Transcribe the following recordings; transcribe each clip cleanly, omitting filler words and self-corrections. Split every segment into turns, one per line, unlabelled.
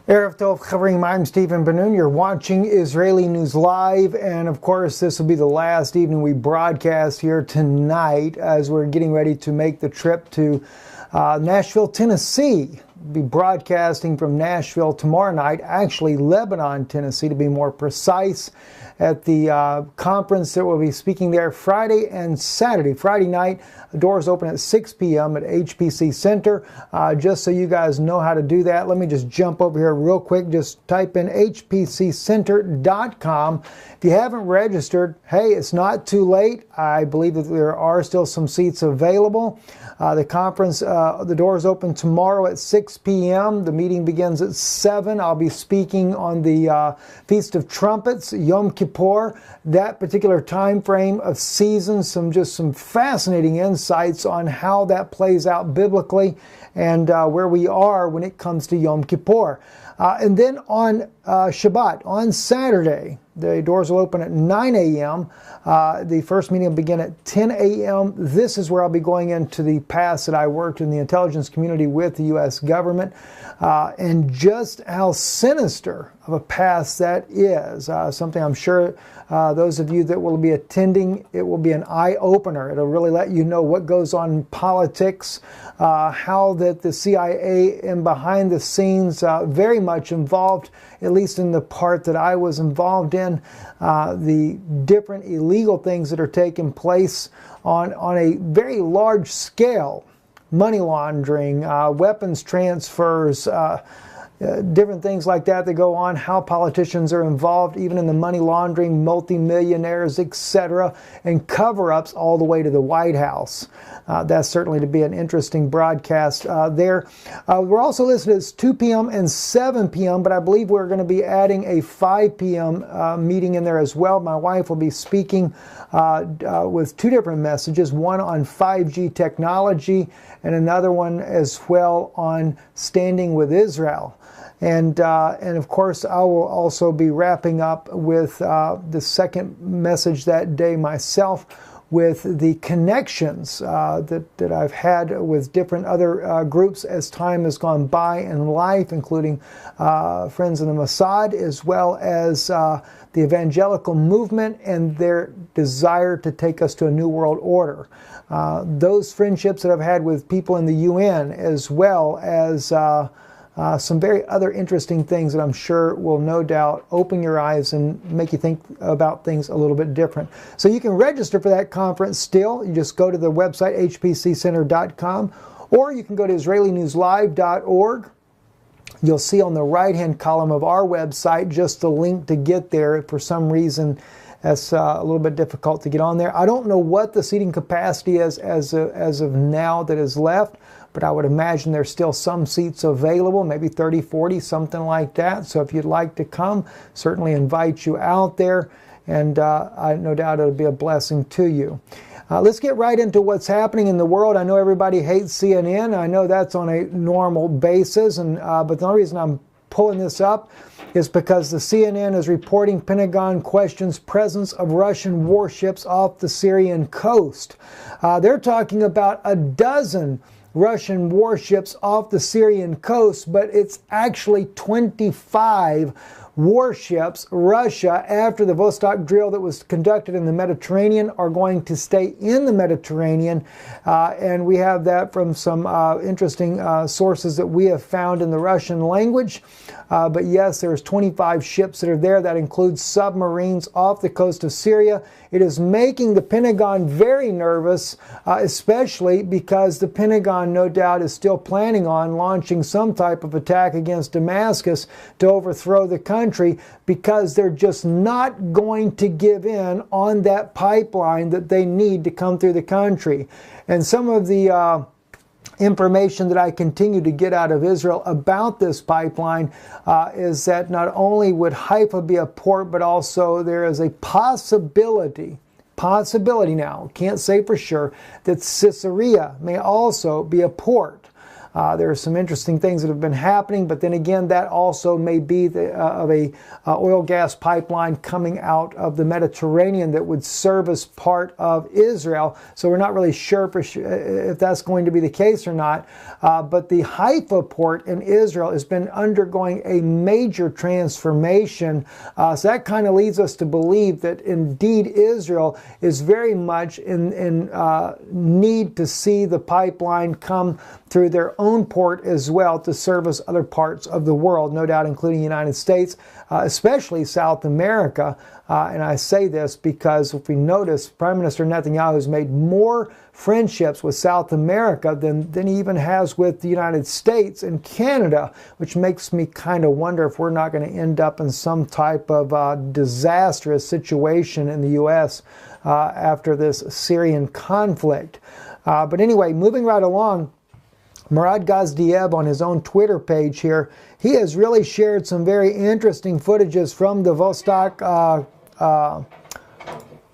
Erev Tov Chaverim, I'm Stephen Ben-Nun. You're watching Israeli News Live, and of course this will be the last evening we broadcast here tonight as we're getting ready to make the trip to Nashville, Tennessee. We'll be broadcasting from Nashville tomorrow night, actually Lebanon, Tennessee to be more precise, at the conference that will be speaking there Friday and Saturday. Friday night, the doors open at 6 p.m. at HPC Center. Just so you guys know how to do that, let me just jump over here real quick. Just type in hpccenter.com. If you haven't registered, hey, it's not too late. I believe that there are still some seats available. The conference, the doors open tomorrow at 6 p.m. The meeting begins at 7. I'll be speaking on the Feast of Trumpets, Yom Kippur, that particular time frame of season, some fascinating insights on how that plays out biblically and where we are when it comes to Yom Kippur. And then on Shabbat, on Saturday, the doors will open at 9 a.m. The first meeting will begin at 10 a.m. This is where I'll be going into the past that I worked in the intelligence community with the U.S. government and just how sinister of a past that is. Something I'm sure those of you that will be attending, it will be an eye-opener. It'll really let you know what goes on in politics, how that the CIA and behind the scenes very much involved, at least in the part that I was involved in, the different illegal things that are taking place on a very large scale. Money laundering, weapons transfers, different things like that go on, how politicians are involved even in the money laundering, multimillionaires, etc., and cover-ups all the way to the White House. That's certainly to be an interesting broadcast there. We're also listed as 2 p.m. and 7 p.m., but I believe we're going to be adding a 5 p.m. Meeting in there as well. My wife will be speaking with two different messages, one on 5G technology and another one as well on standing with Israel. And of course, I will also be wrapping up with the second message that day myself with the connections that I've had with different other groups as time has gone by in life, including friends in the Mossad, as well as the evangelical movement and their desire to take us to a new world order. Those friendships that I've had with people in the UN, as well as some very other interesting things that I'm sure will no doubt open your eyes and make you think about things a little bit different. So you can register for that conference still. You just go to the website hpccenter.com, or you can go to israelinewslive.org. You'll see on the right-hand column of our website just the link to get there. For some reason, that's a little bit difficult to get on there. I don't know what the seating capacity is as of now that is left, but I would imagine there's still some seats available, maybe 30, 40, something like that. So if you'd like to come, certainly invite you out there, and I no doubt it'll be a blessing to you. Let's get right into what's happening in the world. I know everybody hates CNN. I know that's on a normal basis, but the only reason I'm pulling this up is because the CNN is reporting Pentagon questions presence of Russian warships off the Syrian coast. They're talking about a dozen Russian warships off the Syrian coast, but it's actually 25 warships. Russia, after the Vostok drill that was conducted in the Mediterranean, are going to stay in the Mediterranean, and we have that from some interesting sources that we have found in the Russian language. But yes, there's 25 ships that are there. That includes submarines off the coast of Syria. It is making the Pentagon very nervous, especially because the Pentagon, no doubt, is still planning on launching some type of attack against Damascus to overthrow the country, because they're just not going to give in on that pipeline that they need to come through the country. And some of the information that I continue to get out of Israel about this pipeline is that not only would Haifa be a port, but also there is a possibility now, can't say for sure, that Caesarea may also be a port. There are some interesting things that have been happening, but then again, that also may be of a oil gas pipeline coming out of the Mediterranean that would service part of Israel. So we're not really sure if that's going to be the case or not. But the Haifa port in Israel has been undergoing a major transformation. So that kind of leads us to believe that indeed Israel is very much in need to see the pipeline come through their own port as well to service other parts of the world, no doubt including the United States, especially South America. And I say this because if we notice, Prime Minister Netanyahu has made more friendships with South America than he even has with the United States and Canada, which makes me kind of wonder if we're not going to end up in some type of disastrous situation in the U.S. After this Syrian conflict. But anyway, moving right along, Murad Gazdiyev on his own Twitter page here, he has really shared some very interesting footages from the Vostok,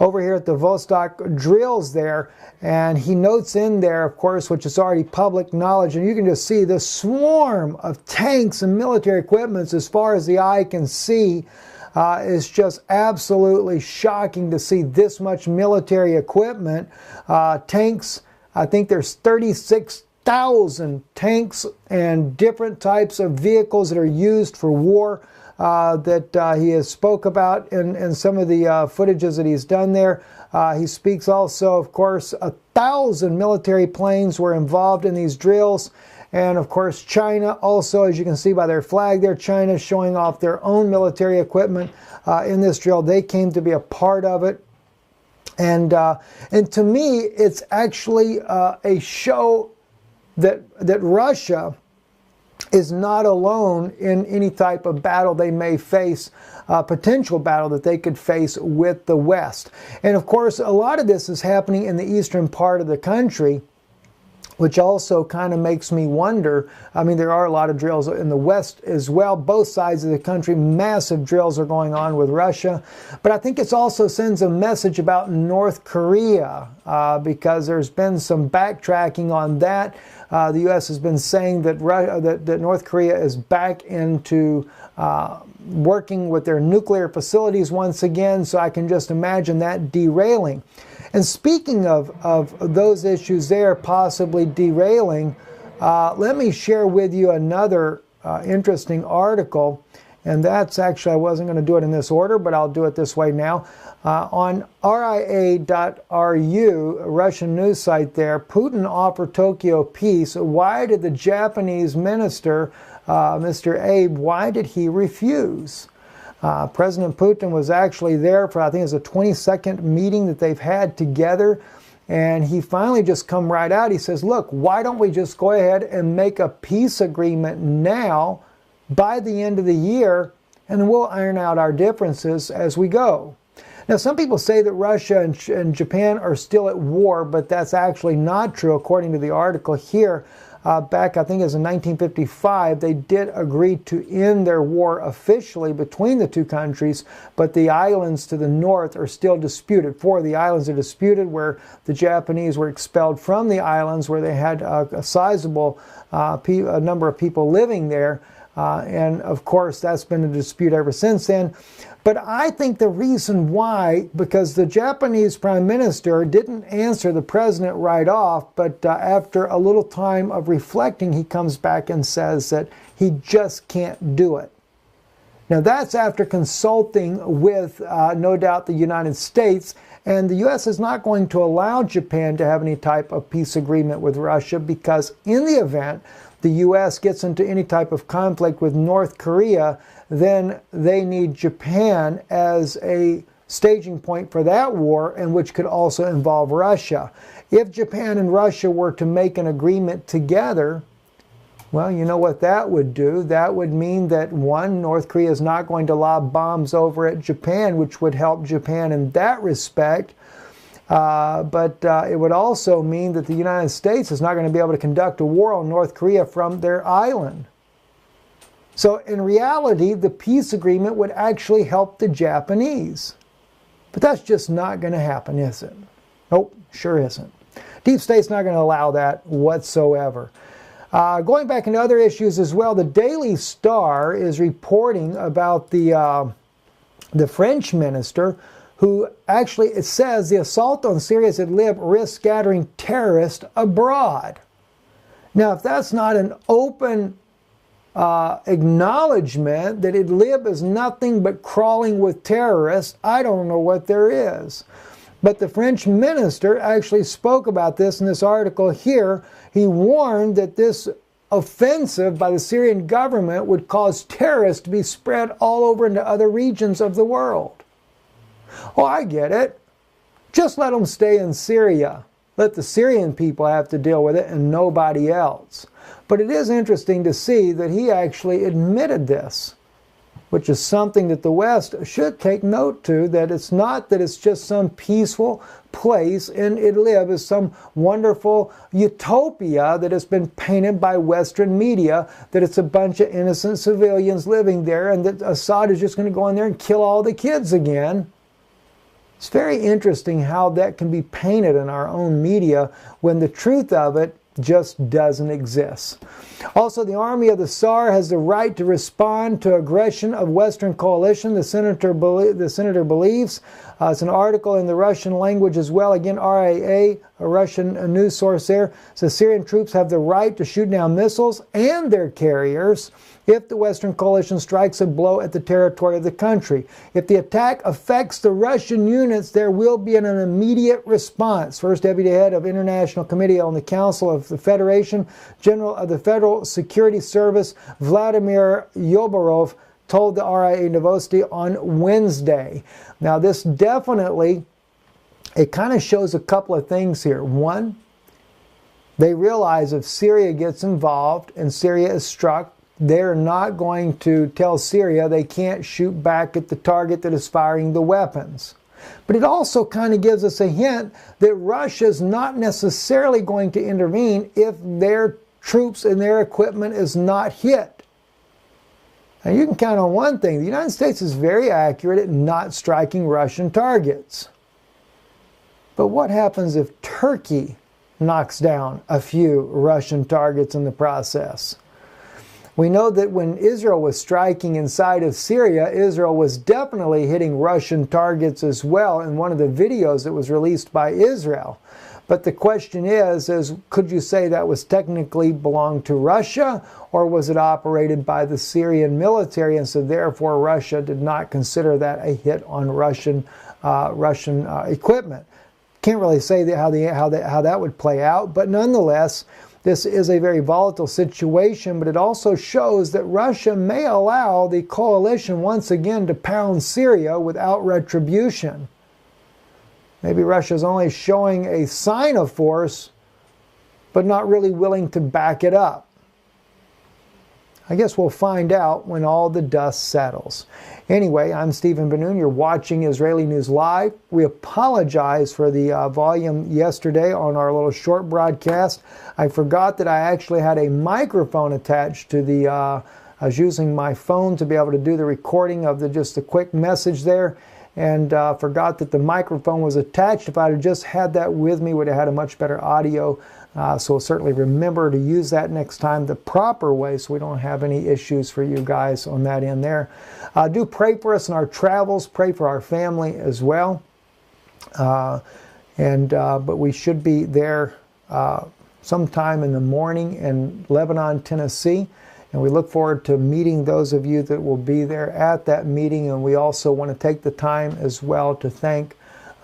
over here at the Vostok drills there. And he notes in there, of course, which is already public knowledge, and you can just see the swarm of tanks and military equipment as far as the eye can see. It's just absolutely shocking to see this much military equipment. Tanks, I think there's 36,000 tanks and different types of vehicles that are used for war that he has spoke about in some of the footages that he's done there. He speaks also, of course, 1,000 military planes were involved in these drills. And of course, China also, as you can see by their flag there, China showing off their own military equipment in this drill. They came to be a part of it. And to me, it's actually a show that Russia is not alone in any type of battle they may face, potential battle that they could face with the West. And of course, a lot of this is happening in the eastern part of the country, which also kind of makes me wonder. I mean, there are a lot of drills in the West as well. Both sides of the country, massive drills are going on with Russia. But I think it also sends a message about North Korea because there's been some backtracking on that. The U.S. has been saying that North Korea is back into working with their nuclear facilities once again. So I can just imagine that derailing. And speaking of those issues there possibly derailing, let me share with you another interesting article. And that's actually, I wasn't going to do it in this order, but I'll do it this way now. On RIA.ru, a Russian news site there, Putin offered Tokyo peace. Why did the Japanese minister, Mr. Abe, why did he refuse? President Putin was actually there for, I think it was a 22nd meeting that they've had together. And he finally just come right out. He says, look, why don't we just go ahead and make a peace agreement now by the end of the year, and we'll iron out our differences as we go. Now, some people say that Russia and Japan are still at war, but that's actually not true. According to the article here, back, I think it was in 1955, they did agree to end their war officially between the two countries, but the islands to the north are still disputed. 4 of the islands are disputed, where the Japanese were expelled from the islands, where they had a sizable number of people living there. And of course, that's been a dispute ever since then. But I think the reason why, because the Japanese Prime Minister didn't answer the president right off, but after a little time of reflecting, he comes back and says that he just can't do it. Now, that's after consulting with, no doubt, the United States. And the U.S. is not going to allow Japan to have any type of peace agreement with Russia, because in the event the U.S. gets into any type of conflict with North Korea, then they need Japan as a staging point for that war, and which could also involve Russia. If Japan and Russia were to make an agreement together, well, you know what that would do? That would mean that, one, North Korea is not going to lob bombs over at Japan, which would help Japan in that respect. But it would also mean that the United States is not going to be able to conduct a war on North Korea from their island. So in reality, the peace agreement would actually help the Japanese. But that's just not going to happen, is it? Nope, sure isn't. Deep State's not going to allow that whatsoever. Going back into other issues as well, the Daily Star is reporting about the French minister who actually, it says, the assault on Syria's Idlib risks scattering terrorists abroad. Now, if that's not an open acknowledgement that Idlib is nothing but crawling with terrorists, I don't know what there is. But the French minister actually spoke about this in this article here. He warned that this offensive by the Syrian government would cause terrorists to be spread all over into other regions of the world. Oh, I get it. Just let them stay in Syria. Let the Syrian people have to deal with it and nobody else. But it is interesting to see that he actually admitted this, which is something that the West should take note to, that it's not that it's just some peaceful place in Idlib, is some wonderful utopia that has been painted by Western media, that it's a bunch of innocent civilians living there and that Assad is just going to go in there and kill all the kids again. It's very interesting how that can be painted in our own media when the truth of it just doesn't exist. Also, the army of the Tsar has the right to respond to aggression of Western coalition, the senator believes. It's an article in the Russian language as well. Again, RIA, a Russian news source there, says Syrian troops have the right to shoot down missiles and their carriers if the Western coalition strikes a blow at the territory of the country. If the attack affects the Russian units, there will be an immediate response. First Deputy Head of International Committee on the Council of the Federation, General of the Federal Security Service, Vladimir Yoborov, told the RIA Novosti on Wednesday. Now, this definitely, it kind of shows a couple of things here. One, they realize if Syria gets involved and Syria is struck, they're not going to tell Syria they can't shoot back at the target that is firing the weapons. But it also kind of gives us a hint that Russia's not necessarily going to intervene if their troops and their equipment is not hit. Now, you can count on one thing. The United States is very accurate at not striking Russian targets. But what happens if Turkey knocks down a few Russian targets in the process? We know that when Israel was striking inside of Syria, Israel was definitely hitting Russian targets as well in one of the videos that was released by Israel. But the question is could you say that was technically belonged to Russia, or was it operated by the Syrian military, and so therefore Russia did not consider that a hit on Russian equipment? Can't really say how that would play out, but nonetheless, this is a very volatile situation, but it also shows that Russia may allow the coalition once again to pound Syria without retribution. Maybe Russia's only showing a sign of force, but not really willing to back it up. I guess we'll find out when all the dust settles. Anyway, I'm Stephen Ben-Nun. You're watching Israeli News Live. We apologize for the volume yesterday on our little short broadcast. I forgot that I actually had a microphone attached to the, I was using my phone to be able to do the recording of just a quick message there, and forgot that the microphone was attached. If I had just had that with me, would have had a much better audio. So we'll certainly remember to use that next time the proper way so we don't have any issues for you guys on that end there. Do pray for us in our travels. Pray for our family as well. But we should be there sometime in the morning in Lebanon, Tennessee. And we look forward to meeting those of you that will be there at that meeting. And we also want to take the time as well to thank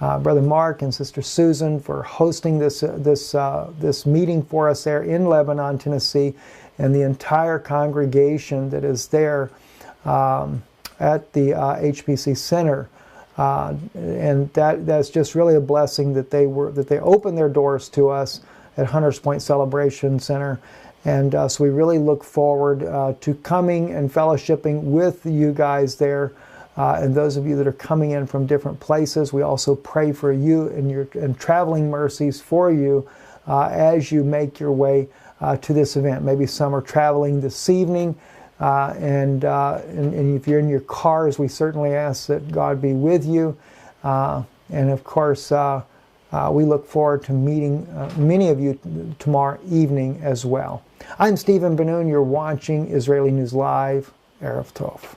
Brother Mark and Sister Susan for hosting this meeting for us there in Lebanon, Tennessee, and the entire congregation that is there at the HPC Center. And that's just really a blessing that they opened their doors to us at Hunters Point Celebration Center. And so we really look forward to coming and fellowshipping with you guys there. And those of you that are coming in from different places, we also pray for you and traveling mercies for you as you make your way to this event. Maybe some are traveling this evening, and if you're in your cars, we certainly ask that God be with you. And of course, we look forward to meeting many of you tomorrow evening as well. I'm Stephen Ben-Nun. You're watching Israeli News Live, Erev Tov.